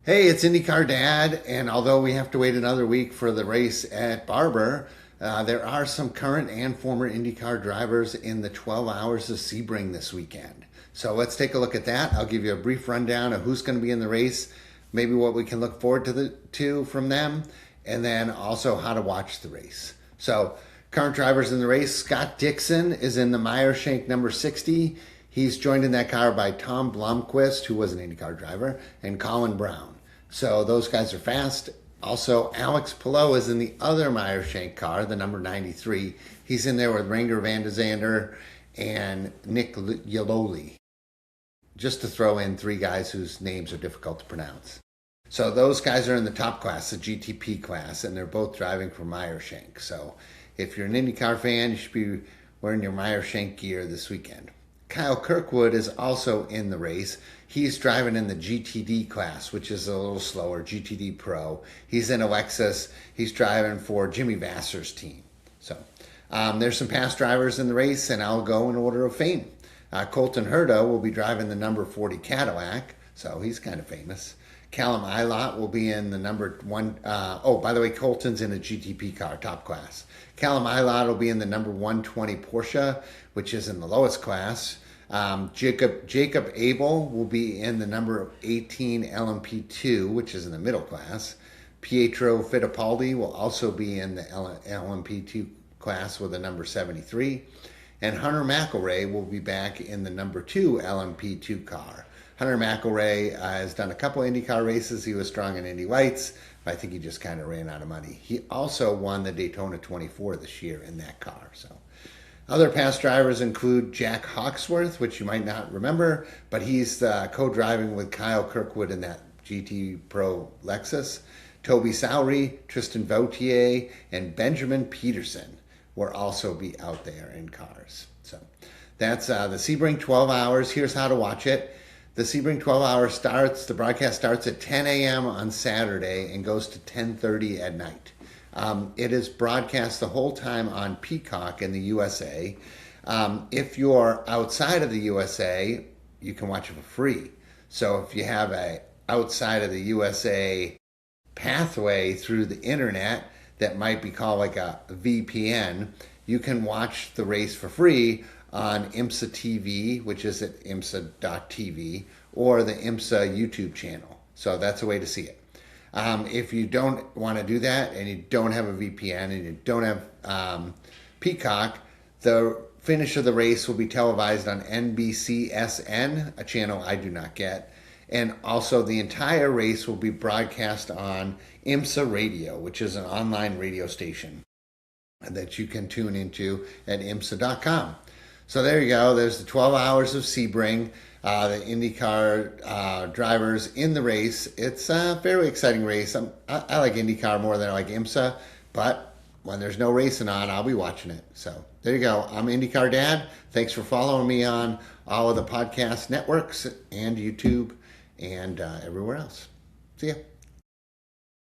Hey, it's Indycar Dad, and although we have to wait another week for the race at Barber, there are some current and former IndyCar drivers in the 12 hours of Sebring this weekend. So let's take a look at that. I'll give you a brief rundown of who's going to be in the race, maybe what we can look forward to from them, and then also how to watch the race. So current drivers in the race: Scott Dixon is in the Meyershank number 60. He's joined in that car by Tom Blomqvist, who was an IndyCar driver, and Colin Brown. So those guys are fast. Also, Alex Palou is in the other Meyershank car, the number 93. He's in there with Ranger Van de Zander and Nick Yaloli, just to throw in three guys whose names are difficult to pronounce. So those guys are in the top class, the GTP class, and they're both driving for Meyershank. So if you're an IndyCar fan, you should be wearing your Meyershank gear this weekend. Kyle Kirkwood is also in the race. He's driving in the GTD class, which is a little slower, GTD Pro. He's in a Lexus. He's driving for Jimmy Vasser's team. So there's some past drivers in the race, and I'll go in order of fame. Colton Herta will be driving the number 40 Cadillac, so he's kind of famous. Callum Ilott will be in the number one. By the way, Colton's in a GTP car, top class. Callum Ilott will be in the number 120 Porsche, which is in the lowest class. Jacob Abel will be in the number 18 LMP2, which is in the middle class. Pietro Fittipaldi will also be in the LMP2 class with a number 73. And Hunter McElrea will be back in the number 2 LMP2 car. Hunter McElrea has done a couple IndyCar races. He was strong in Indy Lights, but I think he just kind of ran out of money. He also won the Daytona 24 this year in that car. So, other past drivers include Jack Hawksworth, which you might not remember, but he's co-driving with Kyle Kirkwood in that GT Pro Lexus. Toby Sowery, Tristan Vautier, and Benjamin Peterson will also be out there in cars. So that's the Sebring 12 hours. Here's how to watch it. The Sebring 12 hours the broadcast starts at 10 a.m. on Saturday and goes to 10:30 at night. It is broadcast the whole time on Peacock in the USA. If you're outside of the USA, you can watch it for free. So if you have a outside of the USA pathway through the internet that might be called like a VPN, you can watch the race for free on IMSA TV, which is at IMSA.tv, or the IMSA YouTube channel. So that's a way to see it. If you don't want to do that, and you don't have a VPN, and you don't have Peacock, the finish of the race will be televised on NBCSN, a channel I do not get. And also the entire race will be broadcast on IMSA Radio, which is an online radio station that you can tune into at IMSA.com. So there you go. There's the 12 hours of Sebring, the IndyCar drivers in the race. It's a fairly exciting race. I like IndyCar more than I like IMSA, but when there's no racing on, I'll be watching it. So there you go. I'm IndyCar Dad. Thanks for following me on all of the podcast networks and YouTube and everywhere else. See ya.